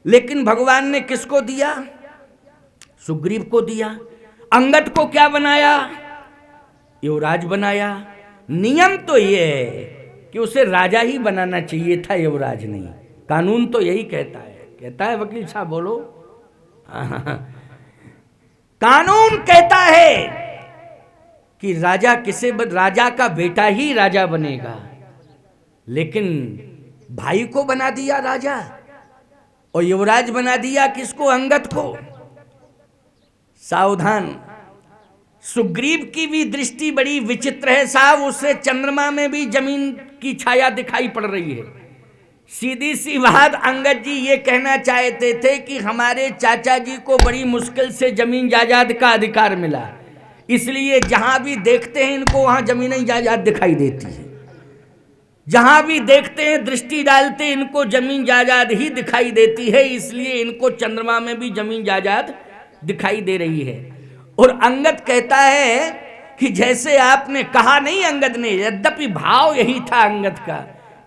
लेकिन भगवान ने किसको दिया? सुग्रीव को दिया। अंगद को क्या बनाया? युवराज बनाया। नियम तो ये है कि उसे राजा ही बनाना चाहिए था, युवराज नहीं। कानून तो यही कहता है वकील साहब बोलो। कानून कहता है कि राजा का बेटा ही राजा बनेगा, लेकिन भाई को बना दिया राजा और युवराज बना दिया किसको? अंगद को। सावधान, सुग्रीव की भी दृष्टि बड़ी विचित्र है साहब। उसे चंद्रमा में भी जमीन की छाया दिखाई पड़ रही है। सीधी सी बात, अंगद जी ये कहना चाहते थे कि हमारे चाचा जी को बड़ी मुश्किल से जमीन जायदाद का अधिकार मिला, इसलिए जहां भी देखते हैं इनको वहां जमीन जायदाद दिखाई देती है। जहां भी देखते हैं दृष्टि डालते इनको जमीन जायदाद ही दिखाई देती है, इसलिए इनको चंद्रमा में भी जमीन जायदाद दिखाई दे रही है। और अंगद कहता है कि जैसे आपने कहा नहीं अंगद ने, यद्यपि भाव यही था अंगद का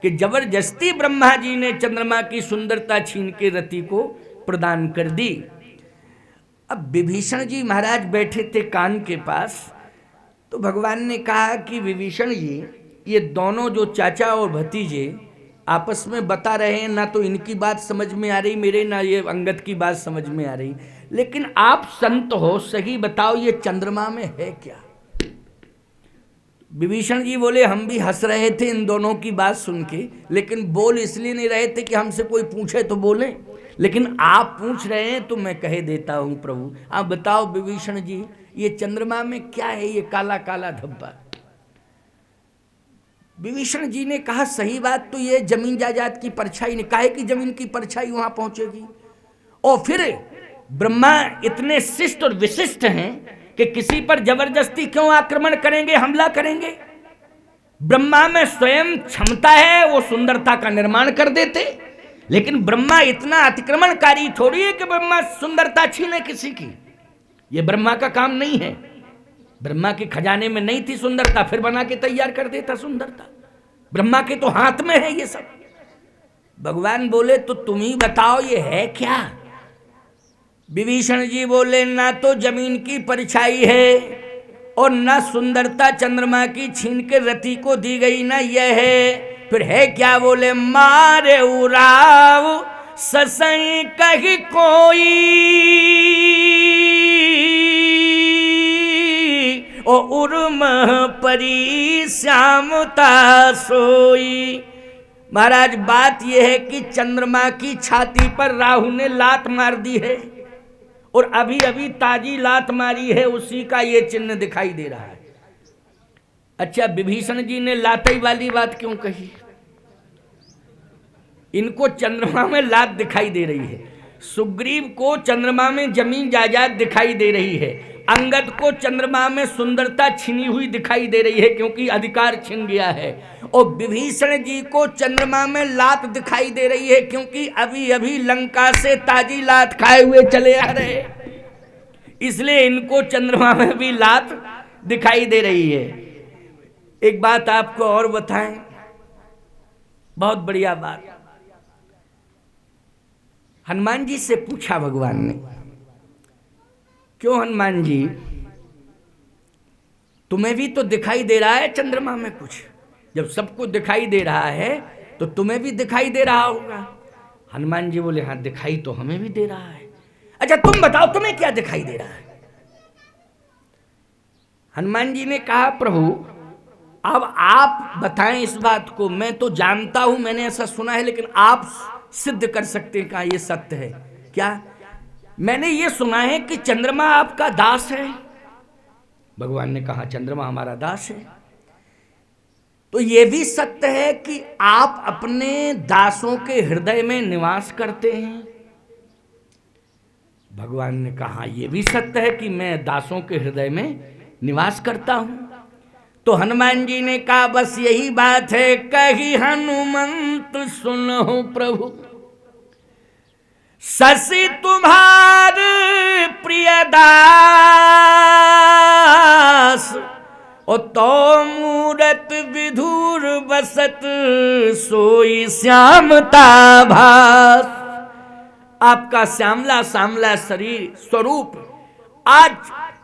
कि जबरदस्ती ब्रह्मा जी ने चंद्रमा की सुंदरता छीन के रति को प्रदान कर दी। अब विभीषण जी महाराज बैठे थे कान के पास, तो भगवान ने कहा कि विभीषण जी, ये दोनों जो चाचा और भतीजे आपस में बता रहे हैं, ना तो इनकी बात समझ में आ रही मेरे, ना ये अंगद की बात समझ में आ रही, लेकिन आप संत हो, सही बताओ ये चंद्रमा में है क्या? विभीषण जी बोले, हम भी हंस रहे थे इन दोनों की बात सुन के, लेकिन बोल इसलिए नहीं रहे थे कि हमसे कोई पूछे तो बोले, लेकिन आप पूछ रहे हैं तो मैं कह देता हूं प्रभु। आप बताओ विभीषण जी, ये चंद्रमा में क्या है ये काला काला धब्बा? विभीषण जी ने कहा, सही बात तो ये जमीन जायदाद की परछाई ने, काहे की जमीन की परछाई वहां पहुंचेगी? और फिर ब्रह्मा इतने शिष्ट और विशिष्ट हैं कि किसी पर जबरदस्ती क्यों आक्रमण करेंगे, हमला करेंगे? ब्रह्मा में स्वयं क्षमता है, वो सुंदरता का निर्माण कर देते, लेकिन ब्रह्मा इतना अतिक्रमणकारी थोड़ी है कि ब्रह्मा सुंदरता छीने किसी की। ये ब्रह्मा का काम नहीं है। ब्रह्मा के खजाने में नहीं थी सुंदरता, फिर बना के तैयार कर देता सुंदरता। ब्रह्मा के तो हाथ में है ये सब। भगवान बोले, तो तुम ही बताओ ये है क्या? विभीषण जी बोले, ना तो जमीन की परछाई है और ना सुंदरता चंद्रमा की छीन के रति को दी गई, ना यह है, फिर है क्या? बोले, मारे उराव ससई कही कोई ओ उर्म परी श्यामता सोई। महाराज बात यह है कि चंद्रमा की छाती पर राहु ने लात मार दी है और अभी अभी ताजी लात मारी है, उसी का ये चिन्ह दिखाई दे रहा है। अच्छा, विभीषण जी ने लातई वाली बात क्यों कही? इनको चंद्रमा में लात दिखाई दे रही है, सुग्रीव को चंद्रमा में जमीन जायदाद दिखाई दे रही है, अंगद को चंद्रमा में सुंदरता छिनी हुई दिखाई दे रही है क्योंकि अधिकार छिन गया है, और विभीषण जी को चंद्रमा में लात दिखाई दे रही है क्योंकि अभी अभी लंका से ताजी लात खाए हुए चले आ रहे, इसलिए इनको चंद्रमा में भी लात दिखाई दे रही है। एक बात आपको और बताएं, बहुत बढ़िया बात। हनुमान जी से पूछा भगवान ने, क्यों हनुमान जी, तुम्हें भी तो दिखाई दे रहा है चंद्रमा में कुछ? जब सबको दिखाई दे रहा है तो तुम्हें भी दिखाई दे रहा होगा। हनुमान जी बोले, हाँ दिखाई तो हमें भी दे रहा है। अच्छा तुम बताओ तुम्हें क्या दिखाई दे रहा है? हनुमान जी ने कहा, प्रभु अब आप बताएं इस बात को। मैं तो जानता हूं, मैंने ऐसा सुना है, लेकिन आप सिद्ध कर सकते हैं, कहा यह सत्य है क्या? मैंने ये सुना है कि चंद्रमा आपका दास है। भगवान ने कहा, चंद्रमा हमारा दास है। तो यह भी सत्य है कि आप अपने दासों के हृदय में निवास करते हैं। भगवान ने कहा, यह भी सत्य है कि मैं दासों के हृदय में निवास करता हूं। तो हनुमान जी ने कहा, बस यही बात है, कही हनुमंत सुनो प्रभु, शशि तुम्हार प्रिय दास, और तो मूरत विधुर बसत सोई श्यामता भास। आपका श्यामला श्यामला शरीर स्वरूप आज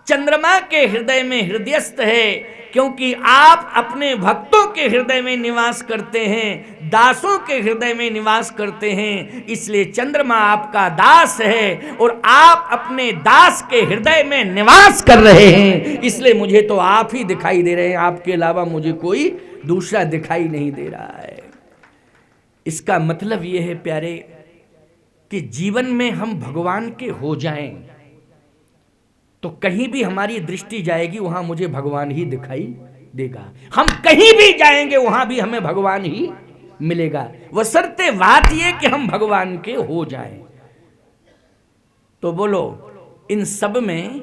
चंद्रमा के हृदय में हृदयस्थ है, क्योंकि आप अपने भक्तों के हृदय में निवास करते हैं, दासों के हृदय में निवास करते हैं, इसलिए चंद्रमा आपका दास है और आप अपने दास के हृदय में निवास कर रहे हैं, इसलिए मुझे तो आप ही दिखाई दे रहे हैं, आपके अलावा मुझे कोई दूसरा दिखाई नहीं दे रहा है। इसका मतलब यह है प्यारे कि जीवन में हम भगवान के हो जाएं तो कहीं भी हमारी दृष्टि जाएगी वहां मुझे भगवान ही दिखाई देगा, हम कहीं भी जाएंगे वहां भी हमें भगवान ही मिलेगा, बशर्ते बात यह कि हम भगवान के हो जाएं। तो बोलो इन सब में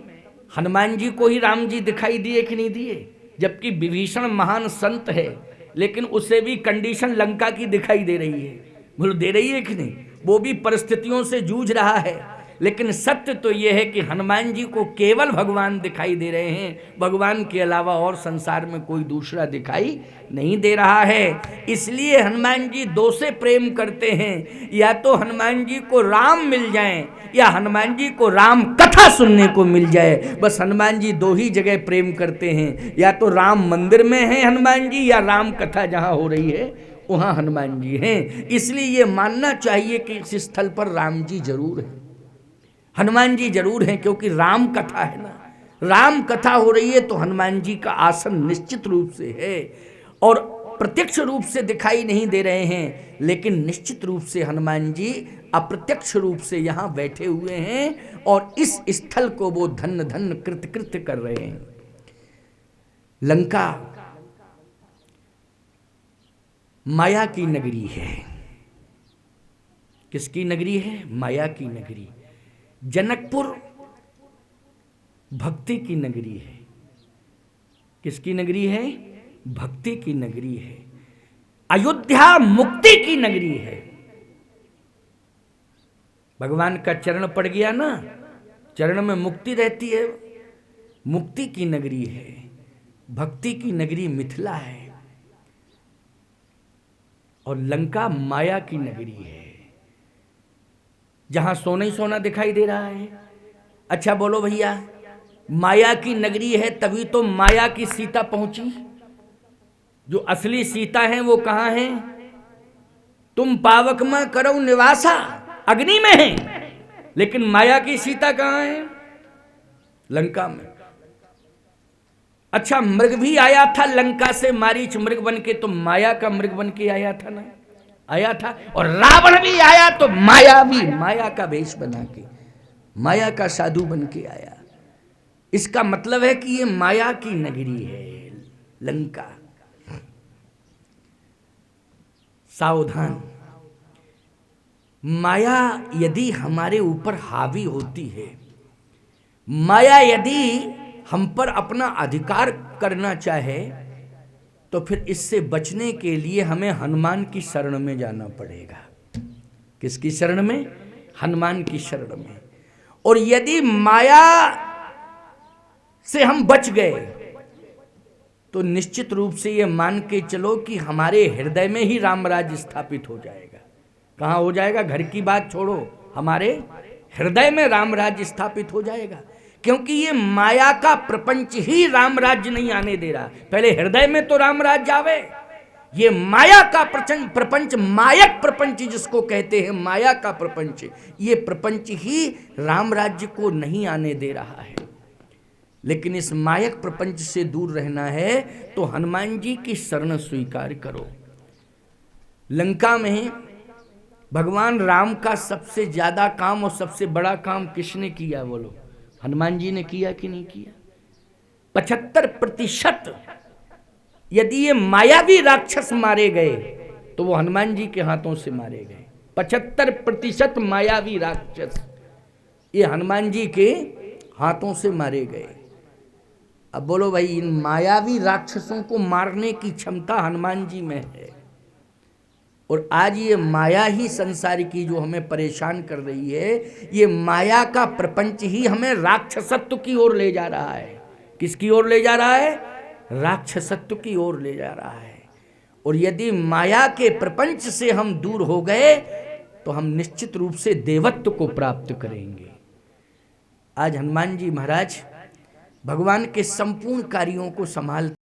हनुमान जी को ही राम जी दिखाई दिए कि नहीं दिए? जबकि विभीषण महान संत है लेकिन उसे भी कंडीशन लंका की दिखाई दे रही है, बोलो दे रही है कि नहीं? वो भी परिस्थितियों से जूझ रहा है, लेकिन सत्य तो यह है कि हनुमान जी को केवल भगवान दिखाई दे रहे हैं, भगवान के अलावा और संसार में कोई दूसरा दिखाई नहीं दे रहा है। इसलिए हनुमान जी दो से प्रेम करते हैं, या तो हनुमान जी को राम मिल जाएं या हनुमान जी को राम कथा सुनने को मिल जाए, बस हनुमान जी दो ही जगह प्रेम करते हैं, या तो राम मंदिर में है हनुमान जी या राम कथा जहाँ हो रही है वहाँ हनुमान जी हैं। इसलिए ये मानना चाहिए कि इस स्थल पर राम जी जरूर है, हनुमान जी जरूर हैं, क्योंकि राम कथा है ना, राम कथा हो रही है तो हनुमान जी का आसन निश्चित रूप से है, और प्रत्यक्ष रूप से दिखाई नहीं दे रहे हैं, लेकिन निश्चित रूप से हनुमान जी अप्रत्यक्ष रूप से यहाँ बैठे हुए हैं और इस स्थल को वो धन्य धन्य कृत कृत कर रहे हैं। लंका माया की नगरी है। किसकी नगरी है? माया की नगरी। जनकपुर भक्ति की नगरी है। किसकी नगरी है? भक्ति की नगरी है। अयोध्या मुक्ति की नगरी है। भगवान का चरण पड़ गया ना, चरण में मुक्ति रहती है, मुक्ति की नगरी है। भक्ति की नगरी मिथिला है और लंका माया की नगरी है, जहां सोना ही सोना दिखाई दे रहा है। अच्छा बोलो भैया, माया की नगरी है तभी तो माया की सीता पहुंची, जो असली सीता है वो कहां है? तुम पावक में करो निवासा, अग्नि में है, लेकिन माया की सीता कहां है? लंका में। अच्छा मृग भी आया था लंका से, मारीच मृग बन के, तो माया का मृग बन के आया था ना, आया था। और रावण भी आया तो माया भी, माया का वेश बना के, माया का साधु बन के आया। इसका मतलब है कि ये माया की नगरी है लंका। सावधान, माया यदि हमारे ऊपर हावी होती है, माया यदि हम पर अपना अधिकार करना चाहे, तो फिर इससे बचने के लिए हमें हनुमान की शरण में जाना पड़ेगा। किसकी शरण में? हनुमान की शरण में। और यदि माया से हम बच गए तो निश्चित रूप से ये मान के चलो कि हमारे हृदय में ही रामराज स्थापित हो जाएगा। कहाँ हो जाएगा? घर की बात छोड़ो, हमारे हृदय में रामराज स्थापित हो जाएगा, क्योंकि ये माया का प्रपंच ही रामराज्य नहीं आने दे रहा। पहले हृदय में तो रामराज्य आवे। ये माया का प्रपंच, मायक प्रपंच जिसको कहते हैं, माया का प्रपंच, ये प्रपंच ही रामराज्य को नहीं आने दे रहा है। लेकिन इस मायक प्रपंच से दूर रहना है तो हनुमान जी की शरण स्वीकार करो। लंका में भगवान राम का सबसे ज्यादा काम और सबसे बड़ा काम किसने किया? बोलो, हनुमान जी ने किया कि नहीं किया? 75% यदि ये मायावी राक्षस मारे गए तो वो हनुमान जी के हाथों से मारे गए। 75% मायावी राक्षस ये हनुमान जी के हाथों से मारे गए। अब बोलो भाई, इन मायावी राक्षसों को मारने की क्षमता हनुमान जी में है, और आज ये माया ही संसार की जो हमें परेशान कर रही है, ये माया का प्रपंच ही हमें राक्षसत्व की ओर ले जा रहा है। किसकी ओर ले जा रहा है? राक्षसत्व की ओर ले जा रहा है। और यदि माया के प्रपंच से हम दूर हो गए तो हम निश्चित रूप से देवत्व को प्राप्त करेंगे। आज हनुमान जी महाराज भगवान के संपूर्ण कार्यों को संभाल